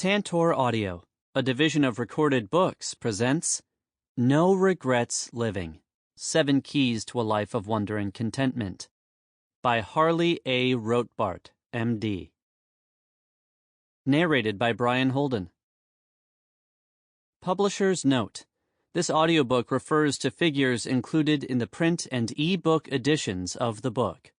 Tantor Audio, a division of Recorded Books, presents No Regrets Living, 7 Keys to a Life of Wonder and Contentment by Harley A. Rotbart, M.D. Narrated by Brian Holden. Publisher's note. This audiobook refers to figures included in the print and e-book editions of the book.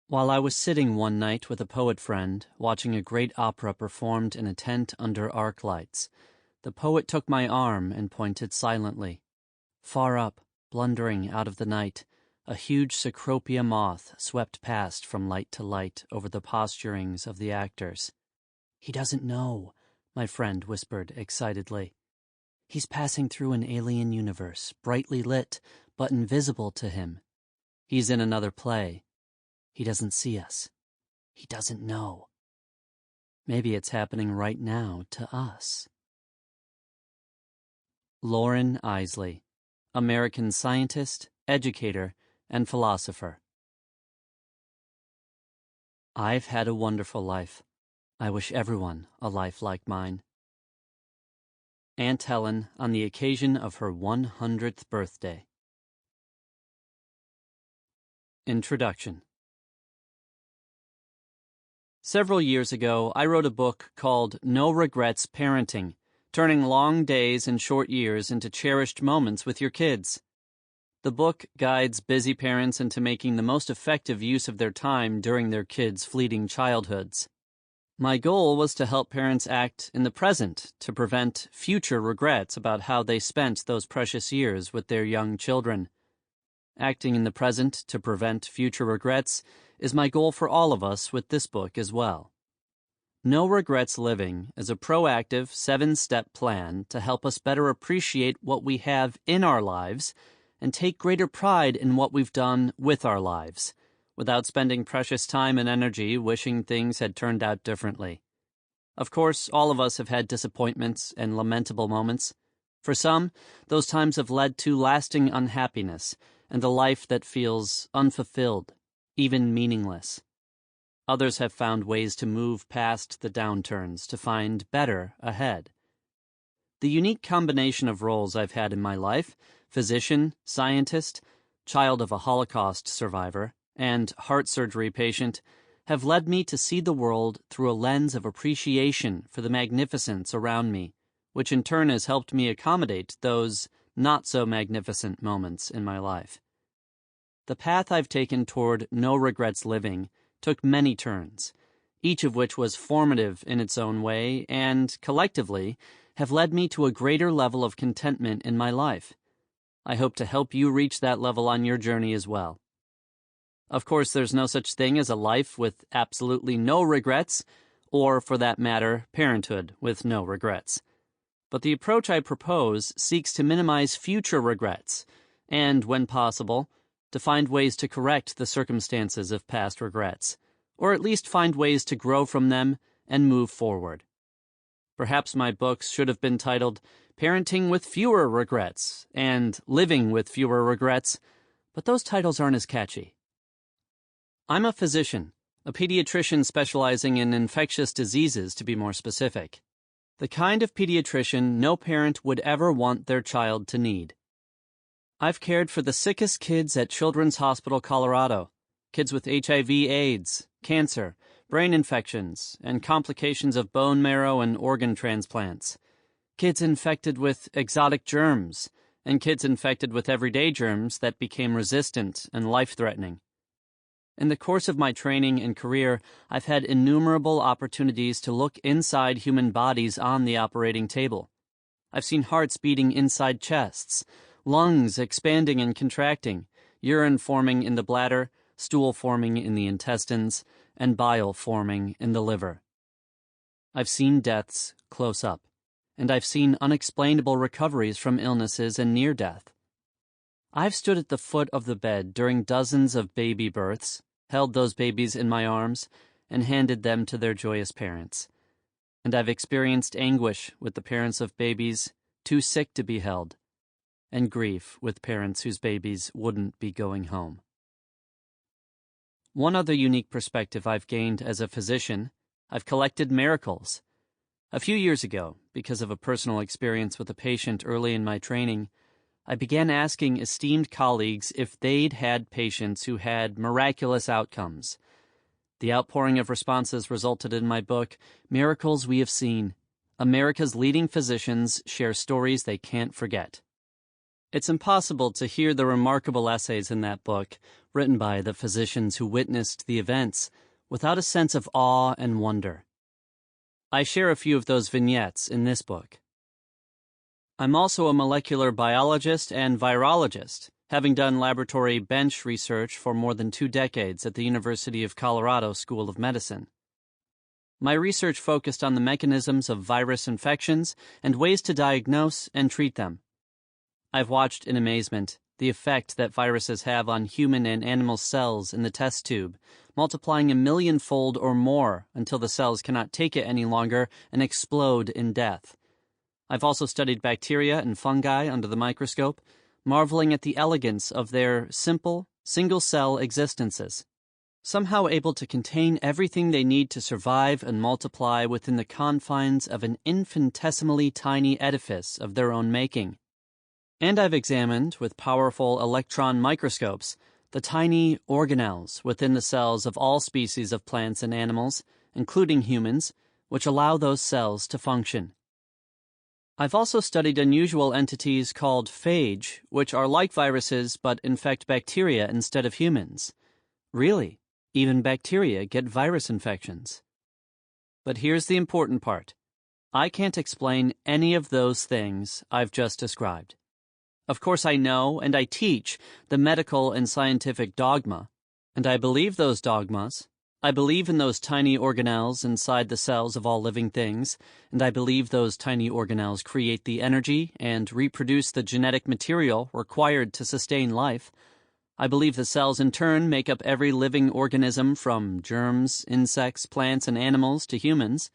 While I was sitting one night with a poet friend, watching a great opera performed in a tent under arc lights, the poet took my arm and pointed silently. Far up, blundering out of the night, a huge cecropia moth swept past from light to light over the posturings of the actors. "He doesn't know," my friend whispered excitedly. "He's passing through an alien universe, brightly lit, but invisible to him. He's in another play. He doesn't see us. He doesn't know. Maybe it's happening right now to us." Loren Eiseley, American scientist, educator, and philosopher. I've had a wonderful life. I wish everyone a life like mine. Aunt Helen on the occasion of her 100th birthday. Introduction. Several years ago, I wrote a book called No Regrets Parenting, turning long days and short years into cherished moments with your kids. The book guides busy parents into making the most effective use of their time during their kids' fleeting childhoods. My goal was to help parents act in the present to prevent future regrets about how they spent those precious years with their young children. Acting in the present to prevent future regrets is my goal for all of us with this book as well. No Regrets Living is a proactive 7-step plan to help us better appreciate what we have in our lives and take greater pride in what we've done with our lives, without spending precious time and energy wishing things had turned out differently. Of course, all of us have had disappointments and lamentable moments. For some, those times have led to lasting unhappiness and a life that feels unfulfilled, even meaningless. Others have found ways to move past the downturns to find better ahead. The unique combination of roles I've had in my life, physician, scientist, child of a Holocaust survivor, and heart surgery patient, have led me to see the world through a lens of appreciation for the magnificence around me, which in turn has helped me accommodate those not-so-magnificent moments in my life. The path I've taken toward no regrets living took many turns, each of which was formative in its own way and, collectively, have led me to a greater level of contentment in my life. I hope to help you reach that level on your journey as well. Of course, there's no such thing as a life with absolutely no regrets, or, for that matter, parenthood with no regrets. But the approach I propose seeks to minimize future regrets, and, when possible, to find ways to correct the circumstances of past regrets, or at least find ways to grow from them and move forward. Perhaps my books should have been titled Parenting with Fewer Regrets and Living with Fewer Regrets, but those titles aren't as catchy. I'm a physician, a pediatrician specializing in infectious diseases to be more specific. The kind of pediatrician no parent would ever want their child to need. I've cared for the sickest kids at Children's Hospital Colorado, kids with HIV/AIDS, cancer, brain infections, and complications of bone marrow and organ transplants, kids infected with exotic germs, and kids infected with everyday germs that became resistant and life-threatening. In the course of my training and career, I've had innumerable opportunities to look inside human bodies on the operating table. I've seen hearts beating inside chests, lungs expanding and contracting, urine forming in the bladder, stool forming in the intestines, and bile forming in the liver. I've seen deaths close up, and I've seen unexplainable recoveries from illnesses and near death. I've stood at the foot of the bed during dozens of baby births, held those babies in my arms, and handed them to their joyous parents. And I've experienced anguish with the parents of babies too sick to be held, and grief with parents whose babies wouldn't be going home. One other unique perspective I've gained as a physician, I've collected miracles. A few years ago, because of a personal experience with a patient early in my training, I began asking esteemed colleagues if they'd had patients who had miraculous outcomes. The outpouring of responses resulted in my book, Miracles We Have Seen. America's leading physicians share stories they can't forget. It's impossible to hear the remarkable essays in that book, written by the physicians who witnessed the events, without a sense of awe and wonder. I share a few of those vignettes in this book. I'm also a molecular biologist and virologist, having done laboratory bench research for more than 2 decades at the University of Colorado School of Medicine. My research focused on the mechanisms of virus infections and ways to diagnose and treat them. I've watched in amazement the effect that viruses have on human and animal cells in the test tube, multiplying 1,000,000-fold or more until the cells cannot take it any longer and explode in death. I've also studied bacteria and fungi under the microscope, marveling at the elegance of their simple, single-cell existences, somehow able to contain everything they need to survive and multiply within the confines of an infinitesimally tiny edifice of their own making. And I've examined, with powerful electron microscopes, the tiny organelles within the cells of all species of plants and animals, including humans, which allow those cells to function. I've also studied unusual entities called phage, which are like viruses but infect bacteria instead of humans. Really, even bacteria get virus infections. But here's the important part. I can't explain any of those things I've just described. Of course I know and I teach the medical and scientific dogma, and I believe those dogmas. I believe in those tiny organelles inside the cells of all living things, and I believe those tiny organelles create the energy and reproduce the genetic material required to sustain life. I believe the cells in turn make up every living organism from germs, insects, plants, and animals to humans.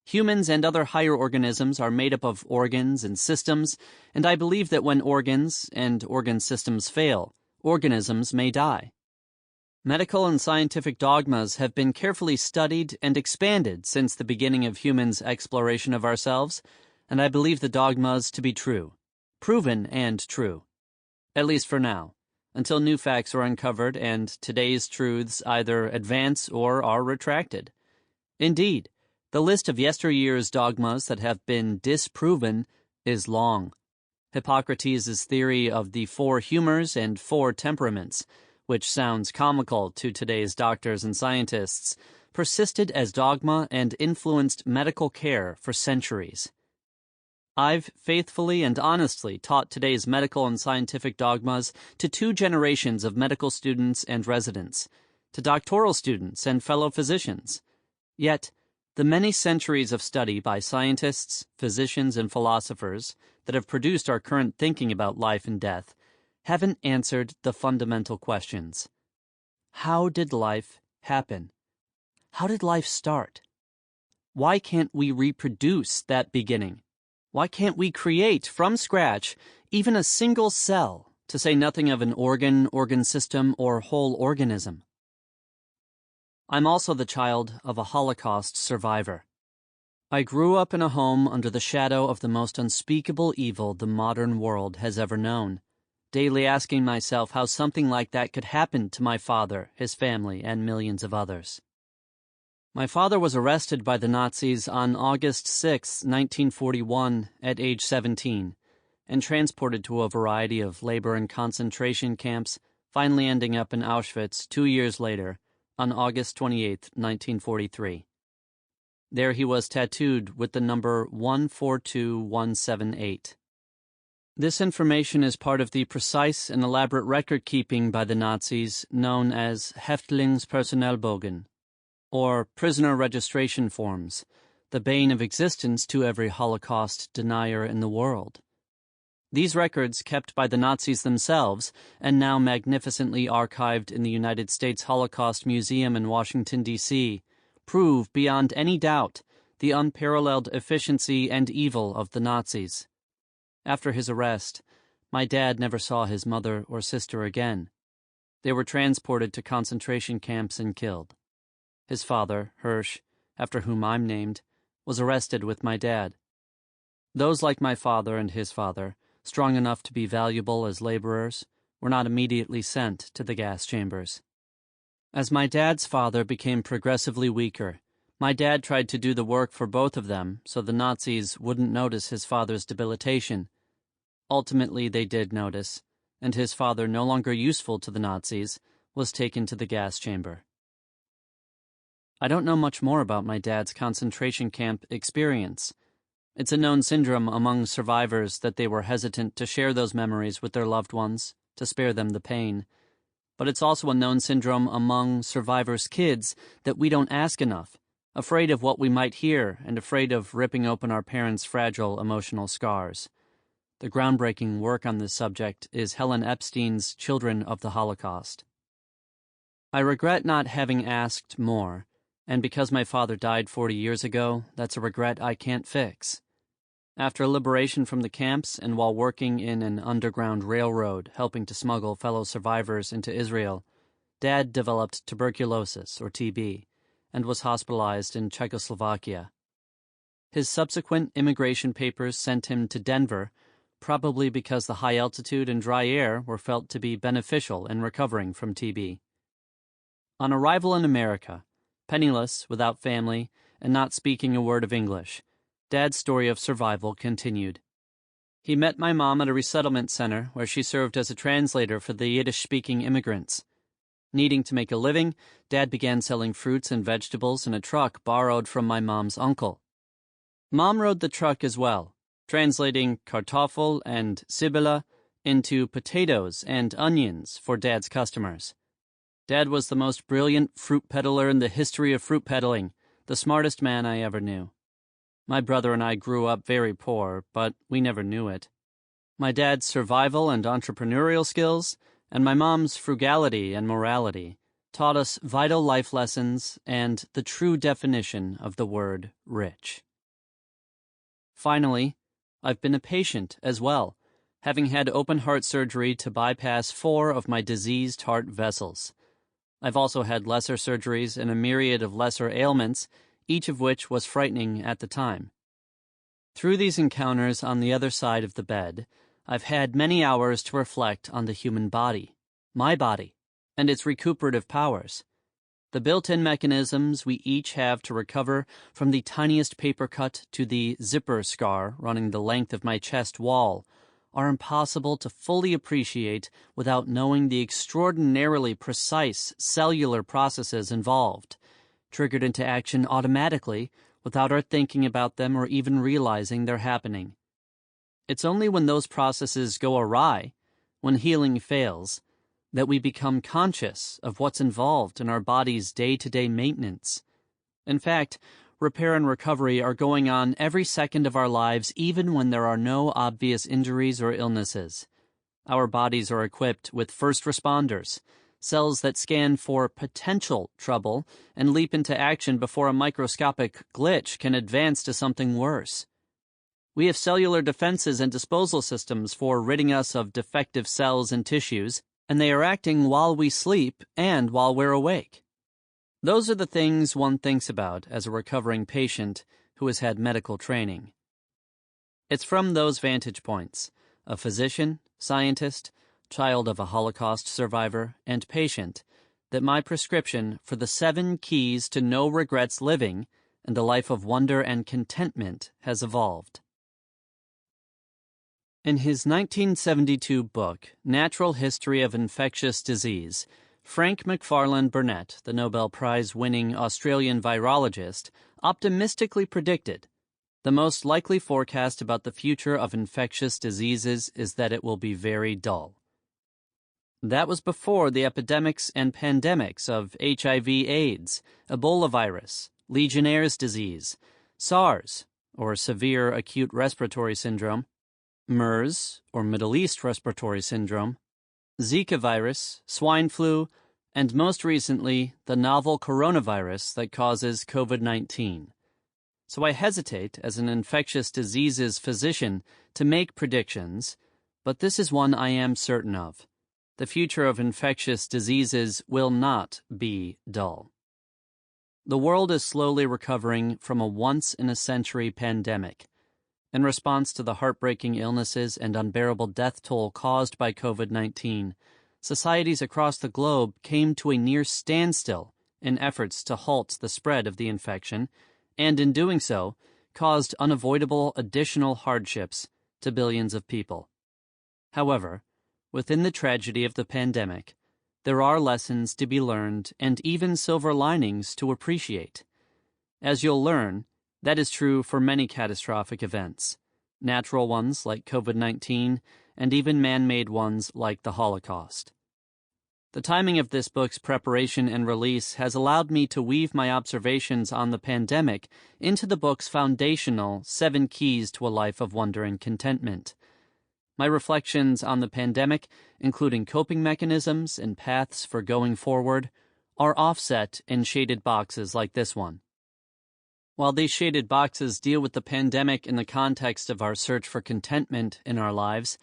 Humans and other higher organisms are made up of organs and systems, and I believe that when organs and organ systems fail, organisms may die. Medical and scientific dogmas have been carefully studied and expanded since the beginning of humans' exploration of ourselves, and I believe the dogmas to be true, proven and true, at least for now, until new facts are uncovered and today's truths either advance or are retracted. Indeed, the list of yesteryear's dogmas that have been disproven is long. Hippocrates' theory of the 4 humors and 4 temperaments, which sounds comical to today's doctors and scientists, persisted as dogma and influenced medical care for centuries. I've faithfully and honestly taught today's medical and scientific dogmas to 2 generations of medical students and residents, to doctoral students and fellow physicians. Yet, the many centuries of study by scientists, physicians, and philosophers that have produced our current thinking about life and death haven't answered the fundamental questions. How did life happen? How did life start? Why can't we reproduce that beginning? Why can't we create from scratch even a single cell, to say nothing of an organ system, or whole organism? I'm also the child of a Holocaust survivor. I grew up in a home under the shadow of the most unspeakable evil the modern world has ever known, daily asking myself how something like that could happen to my father, his family, and millions of others. My father was arrested by the Nazis on August 6, 1941, at age 17, and transported to a variety of labor and concentration camps, finally ending up in Auschwitz 2 years later, on August 28, 1943. There he was tattooed with the number 142178. This information is part of the precise and elaborate record-keeping by the Nazis known as Häftlingspersonalbogen, or prisoner registration forms, the bane of existence to every Holocaust denier in the world. These records, kept by the Nazis themselves and now magnificently archived in the United States Holocaust Museum in Washington, D.C., prove beyond any doubt the unparalleled efficiency and evil of the Nazis. After his arrest, my dad never saw his mother or sister again. They were transported to concentration camps and killed. His father, Hirsch, after whom I'm named, was arrested with my dad. Those like my father and his father, strong enough to be valuable as laborers, were not immediately sent to the gas chambers. As my dad's father became progressively weaker, my dad tried to do the work for both of them so the Nazis wouldn't notice his father's debilitation. Ultimately, they did notice, and his father, no longer useful to the Nazis, was taken to the gas chamber. I don't know much more about my dad's concentration camp experience. It's a known syndrome among survivors that they were hesitant to share those memories with their loved ones, to spare them the pain. But it's also a known syndrome among survivors' kids that we don't ask enough, afraid of what we might hear and afraid of ripping open our parents' fragile emotional scars. The groundbreaking work on this subject is Helen Epstein's Children of the Holocaust. I regret not having asked more, and because my father died 40 years ago, that's a regret I can't fix. After liberation from the camps and while working in an underground railroad helping to smuggle fellow survivors into Israel, Dad developed tuberculosis, or TB, and was hospitalized in Czechoslovakia. His subsequent immigration papers sent him to Denver, probably because the high altitude and dry air were felt to be beneficial in recovering from TB. On arrival in America, penniless, without family, and not speaking a word of English, Dad's story of survival continued. He met my mom at a resettlement center where she served as a translator for the Yiddish-speaking immigrants. Needing to make a living, Dad began selling fruits and vegetables in a truck borrowed from my mom's uncle. Mom rode the truck as well, translating Kartoffel and Sibylle into potatoes and onions for Dad's customers. Dad was the most brilliant fruit peddler in the history of fruit peddling, the smartest man I ever knew. My brother and I grew up very poor, but we never knew it. My dad's survival and entrepreneurial skills, and my mom's frugality and morality, taught us vital life lessons and the true definition of the word rich. Finally, I've been a patient as well, having had open heart surgery to bypass 4 of my diseased heart vessels. I've also had lesser surgeries and a myriad of lesser ailments, each of which was frightening at the time. Through these encounters on the other side of the bed, I've had many hours to reflect on the human body, my body, and its recuperative powers. The built-in mechanisms we each have to recover, from the tiniest paper cut to the zipper scar running the length of my chest wall, are impossible to fully appreciate without knowing the extraordinarily precise cellular processes involved, triggered into action automatically without our thinking about them or even realizing they're happening. It's only when those processes go awry, when healing fails, that we become conscious of what's involved in our body's day-to-day maintenance. In fact, repair and recovery are going on every second of our lives, even when there are no obvious injuries or illnesses. Our bodies are equipped with first responders, cells that scan for potential trouble and leap into action before a microscopic glitch can advance to something worse. We have cellular defenses and disposal systems for ridding us of defective cells and tissues, and they are acting while we sleep and while we're awake. Those are the things one thinks about as a recovering patient who has had medical training. It's from those vantage points, a physician, scientist, child of a Holocaust survivor, and patient, that my prescription for the 7 keys to no regrets living and a life of wonder and contentment has evolved. In his 1972 book, Natural History of Infectious Disease, Frank McFarlane Burnett, the Nobel Prize-winning Australian virologist, optimistically predicted, "The most likely forecast about the future of infectious diseases is that it will be very dull." That was before the epidemics and pandemics of HIV/AIDS, Ebola virus, Legionnaire's disease, SARS, or severe acute respiratory syndrome, MERS, or Middle East respiratory syndrome, Zika virus, swine flu, and most recently, the novel coronavirus that causes COVID-19. So I hesitate, as an infectious diseases physician, to make predictions, but this is one I am certain of. The future of infectious diseases will not be dull. The world is slowly recovering from a once-in-a-century pandemic. In response to the heartbreaking illnesses and unbearable death toll caused by COVID-19, societies across the globe came to a near standstill in efforts to halt the spread of the infection, and in doing so, caused unavoidable additional hardships to billions of people. However, within the tragedy of the pandemic, there are lessons to be learned and even silver linings to appreciate. As you'll learn, that is true for many catastrophic events, natural ones like COVID-19 and even man-made ones like the Holocaust. The timing of this book's preparation and release has allowed me to weave my observations on the pandemic into the book's foundational 7 Keys to a Life of Wonder and Contentment. My reflections on the pandemic, including coping mechanisms and paths for going forward, are offset in shaded boxes like this one. While these shaded boxes deal with the pandemic in the context of our search for contentment in our lives,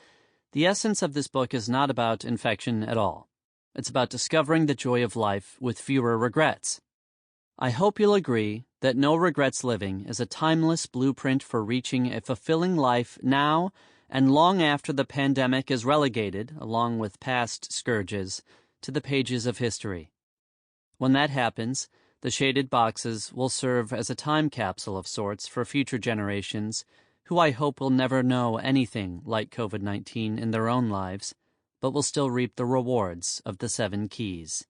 the essence of this book is not about infection at all. It's about discovering the joy of life with fewer regrets. I hope you'll agree that No Regrets Living is a timeless blueprint for reaching a fulfilling life now and long after the pandemic is relegated, along with past scourges, to the pages of history. When that happens, the shaded boxes will serve as a time capsule of sorts for future generations who I hope will never know anything like COVID-19 in their own lives, but will still reap the rewards of the 7 keys.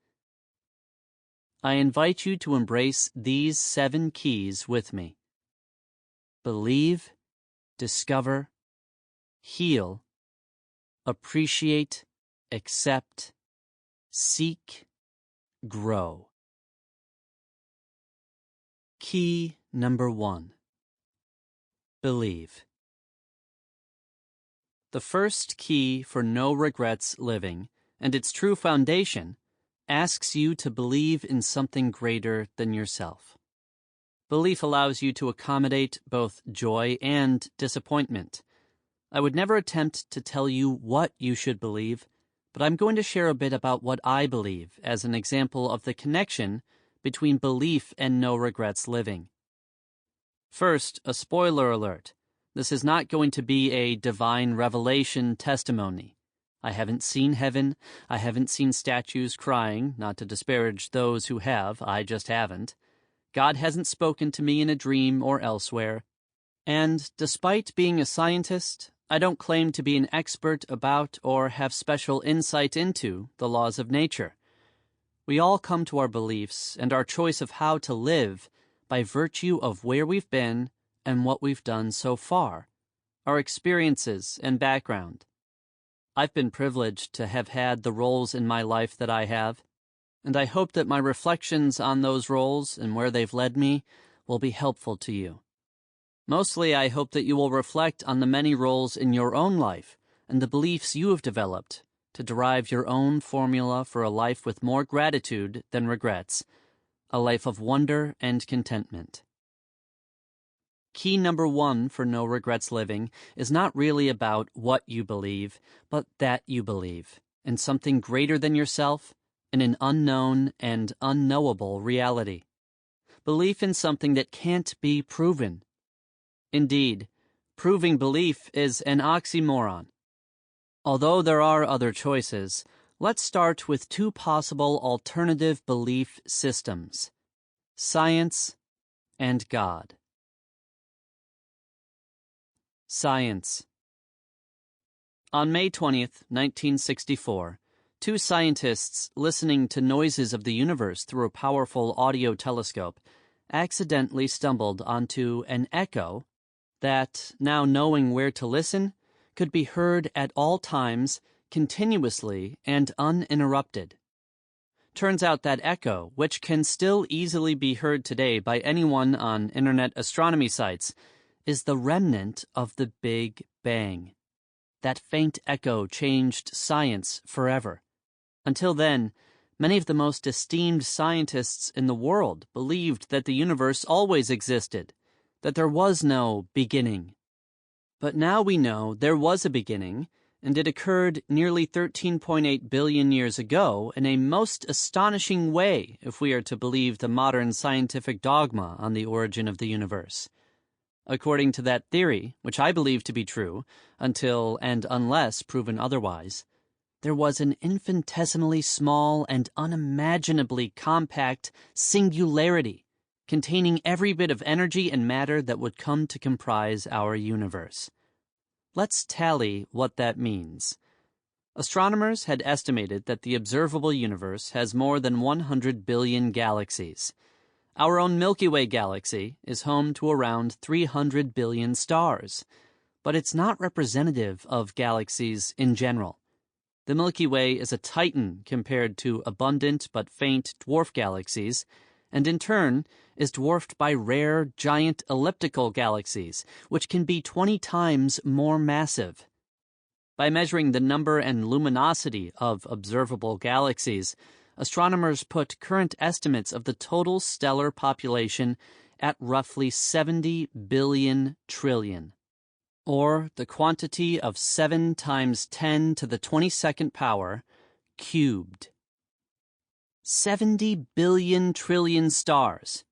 I invite you to embrace these 7 keys with me. Believe, discover, heal, appreciate, accept, seek, grow. Key number 1. Believe. The first key for No Regrets Living, and its true foundation, asks you to believe in something greater than yourself. Belief allows you to accommodate both joy and disappointment. I would never attempt to tell you what you should believe, but I'm going to share a bit about what I believe as an example of the connection between belief and no regrets living. First, a spoiler alert. This is not going to be a divine revelation testimony. I haven't seen heaven. I haven't seen statues crying, not to disparage those who have. I just haven't. God hasn't spoken to me in a dream or elsewhere. And despite being a scientist, I don't claim to be an expert about or have special insight into the laws of nature. We all come to our beliefs and our choice of how to live by virtue of where we've been and what we've done so far, our experiences and background. I've been privileged to have had the roles in my life that I have, and I hope that my reflections on those roles and where they've led me will be helpful to you. Mostly, I hope that you will reflect on the many roles in your own life and the beliefs you have developed to derive your own formula for a life with more gratitude than regrets, a life of wonder and contentment. Key number 1 for No Regrets Living is not really about what you believe, but that you believe in something greater than yourself, in an unknown and unknowable reality. Belief in something that can't be proven. Indeed, proving belief is an oxymoron. Although there are other choices, let's start with 2 possible alternative belief systems: science and God. Science. On May 20th, 1964, 2 scientists listening to noises of the universe through a powerful audio telescope accidentally stumbled onto an echo that, now knowing where to listen, could be heard at all times, continuously and uninterrupted. Turns out that echo, which can still easily be heard today by anyone on internet astronomy sites, is the remnant of the Big Bang. That faint echo changed science forever. Until then, many of the most esteemed scientists in the world believed that the universe always existed, that there was no beginning. But now we know there was a beginning, and it occurred nearly 13.8 billion years ago in a most astonishing way if we are to believe the modern scientific dogma on the origin of the universe. According to that theory, which I believe to be true, until and unless proven otherwise, there was an infinitesimally small and unimaginably compact singularity containing every bit of energy and matter that would come to comprise our universe. Let's tally what that means. Astronomers had estimated that the observable universe has more than 100 billion galaxies. Our own Milky Way galaxy is home to around 300 billion stars, but it's not representative of galaxies in general. The Milky Way is a titan compared to abundant but faint dwarf galaxies, and in turn is dwarfed by rare giant elliptical galaxies, which can be 20 times more massive. By measuring the number and luminosity of observable galaxies, astronomers put current estimates of the total stellar population at roughly 70 billion trillion, or the quantity of 7 times 10 to the 22nd power cubed. 70 billion trillion stars,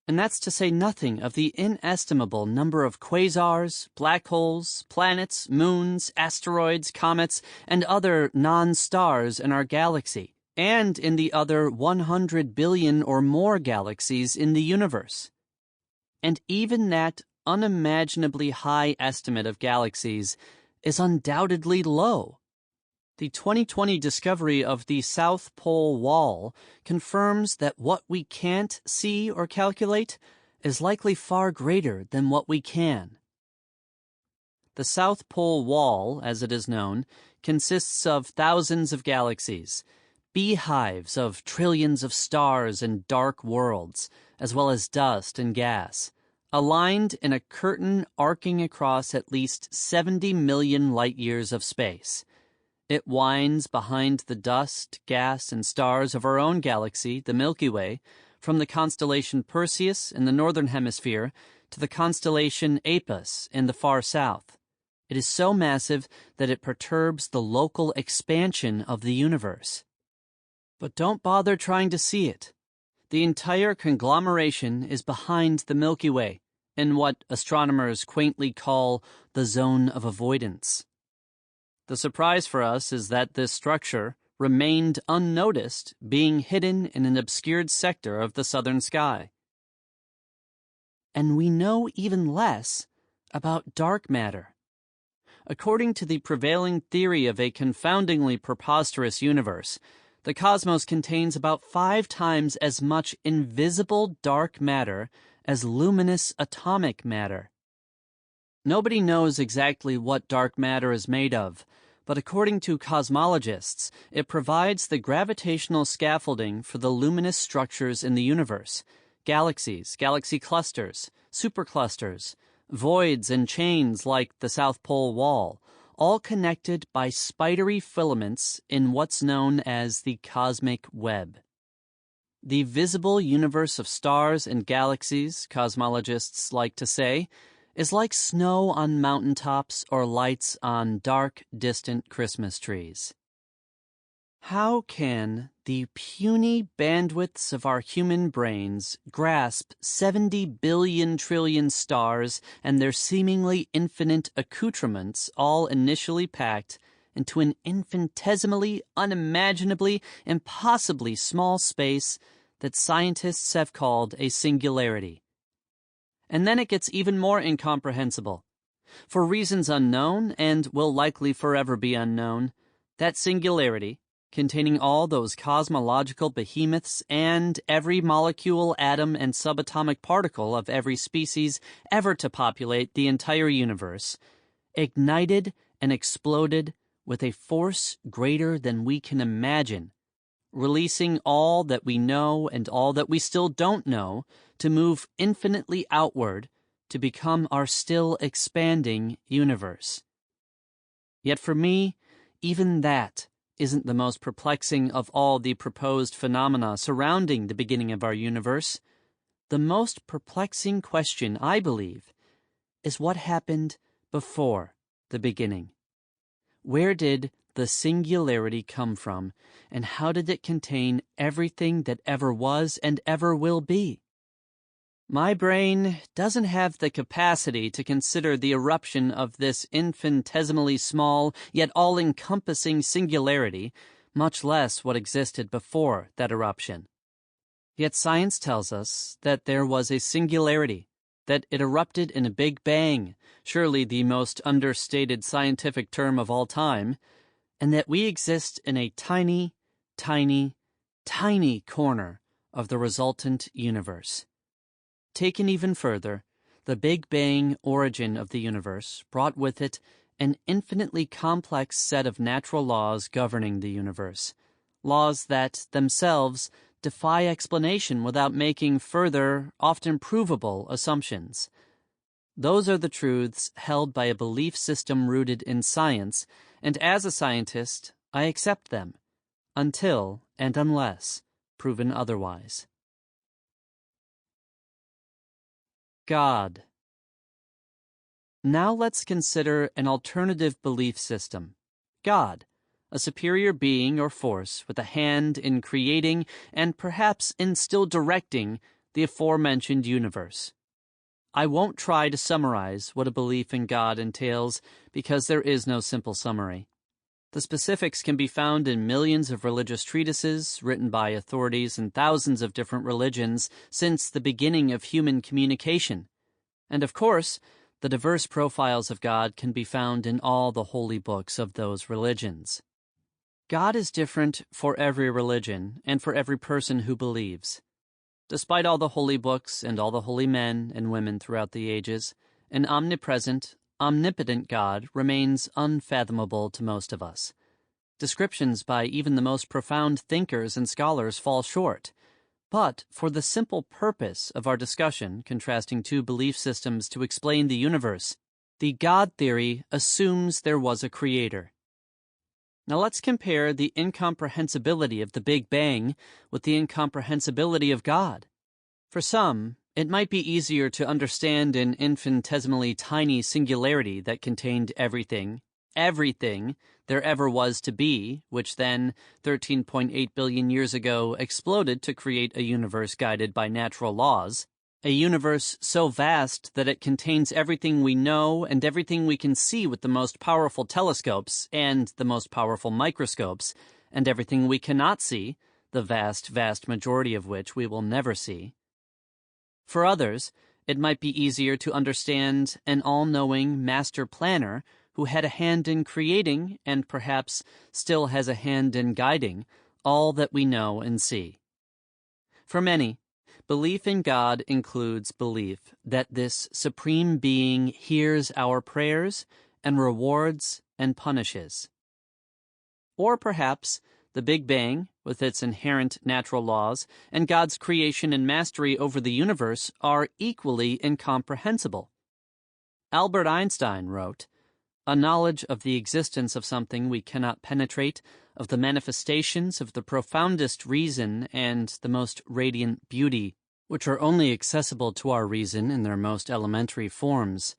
and that's to say nothing of the inestimable number of quasars, black holes, planets, moons, asteroids, comets, and other non-stars in our galaxy, and in the other 100 billion or more galaxies in the universe. And even that unimaginably high estimate of galaxies is undoubtedly low. The 2020 discovery of the South Pole Wall confirms that what we can't see or calculate is likely far greater than what we can. The South Pole Wall, as it is known, consists of thousands of galaxies, beehives of trillions of stars and dark worlds, as well as dust and gas, aligned in a curtain arcing across at least 70 million light-years of space. It winds behind the dust, gas, and stars of our own galaxy, the Milky Way, from the constellation Perseus in the northern hemisphere to the constellation Apus in the far south. It is so massive that it perturbs the local expansion of the universe. But don't bother trying to see it. The entire conglomeration is behind the Milky Way, in what astronomers quaintly call the zone of avoidance. The surprise for us is that this structure remained unnoticed, being hidden in an obscured sector of the southern sky. And we know even less about dark matter. According to the prevailing theory of a confoundingly preposterous universe, the cosmos contains about 5 times as much invisible dark matter as luminous atomic matter. Nobody knows exactly what dark matter is made of, but according to cosmologists, it provides the gravitational scaffolding for the luminous structures in the universe: galaxies, galaxy clusters, superclusters, voids and chains like the South Pole Wall, all connected by spidery filaments in what's known as the cosmic web. The visible universe of stars and galaxies, cosmologists like to say, is like snow on mountaintops or lights on dark, distant Christmas trees. How can the puny bandwidths of our human brains grasp 70 billion trillion stars and their seemingly infinite accoutrements, all initially packed into an infinitesimally, unimaginably, impossibly small space that scientists have called a singularity? And then it gets even more incomprehensible. For reasons unknown, and will likely forever be unknown, that singularity, containing all those cosmological behemoths and every molecule, atom, and subatomic particle of every species ever to populate the entire universe, ignited and exploded with a force greater than we can imagine, releasing all that we know and all that we still don't know to move infinitely outward to become our still expanding universe. Yet for me, even that isn't the most perplexing of all the proposed phenomena surrounding the beginning of our universe. The most perplexing question, I believe, is what happened before the beginning. Where did the singularity come from, and how did it contain everything that ever was and ever will be? My brain doesn't have the capacity to consider the eruption of this infinitesimally small yet all-encompassing singularity, much less what existed before that eruption. Yet science tells us that there was a singularity, that it erupted in a big bang, surely the most understated scientific term of all time, and that we exist in a tiny, tiny, tiny corner of the resultant universe. Taken even further, the Big Bang origin of the universe brought with it an infinitely complex set of natural laws governing the universe, laws that themselves defy explanation without making further, often provable, assumptions. Those are the truths held by a belief system rooted in science, and as a scientist, I accept them, until and unless proven otherwise. God. Now let's consider an alternative belief system. God, a superior being or force with a hand in creating and perhaps in still directing the aforementioned universe. I won't try to summarize what a belief in God entails because there is no simple summary. The specifics can be found in millions of religious treatises written by authorities in thousands of different religions since the beginning of human communication. And of course, the diverse profiles of God can be found in all the holy books of those religions. God is different for every religion and for every person who believes. Despite all the holy books and all the holy men and women throughout the ages, an omnipresent, omnipotent God remains unfathomable to most of us. Descriptions by even the most profound thinkers and scholars fall short. But for the simple purpose of our discussion, contrasting two belief systems to explain the universe, the God theory assumes there was a creator. Now let's compare the incomprehensibility of the Big Bang with the incomprehensibility of God. For some, it might be easier to understand an infinitesimally tiny singularity that contained everything there ever was to be, which then, 13.8 billion years ago, exploded to create a universe guided by natural laws, a universe so vast that it contains everything we know and everything we can see with the most powerful telescopes and the most powerful microscopes, and everything we cannot see, the vast, vast majority of which we will never see. For others, it might be easier to understand an all-knowing master planner who had a hand in creating and perhaps still has a hand in guiding all that we know and see. For many, belief in God includes belief that this supreme being hears our prayers and rewards and punishes. Or perhaps the Big Bang, with its inherent natural laws, and God's creation and mastery over the universe are equally incomprehensible. Albert Einstein wrote, "A knowledge of the existence of something we cannot penetrate, of the manifestations of the profoundest reason and the most radiant beauty, which are only accessible to our reason in their most elementary forms.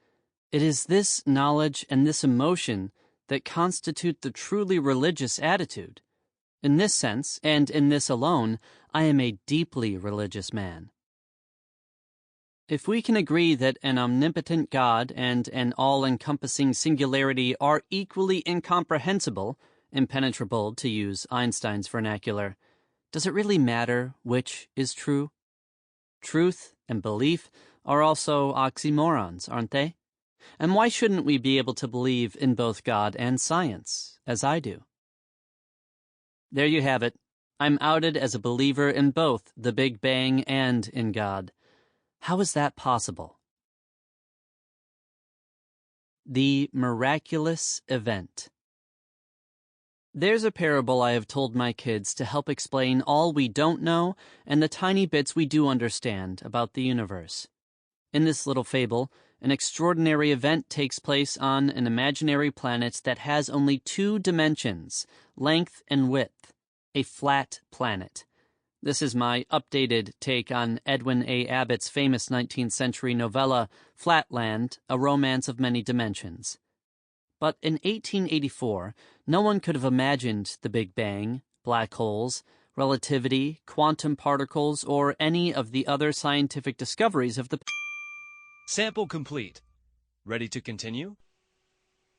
It is this knowledge and this emotion that constitute the truly religious attitude. In this sense, and in this alone, I am a deeply religious man." If we can agree that an omnipotent God and an all-encompassing singularity are equally incomprehensible, impenetrable to use Einstein's vernacular, does it really matter which is true? Truth and belief are also oxymorons, aren't they? And why shouldn't we be able to believe in both God and science, as I do? There you have it. I'm outed as a believer in both the Big Bang and in God. How is that possible? The miraculous event. There's a parable I have told my kids to help explain all we don't know and the tiny bits we do understand about the universe. In this little fable, an extraordinary event takes place on an imaginary planet that has only two dimensions, length and width, a flat planet. This is my updated take on Edwin A. Abbott's famous 19th century novella, Flatland, A Romance of Many Dimensions. But in 1884, no one could have imagined the Big Bang, black holes, relativity, quantum particles, or any of the other scientific discoveries of the... Sample complete. Ready to continue?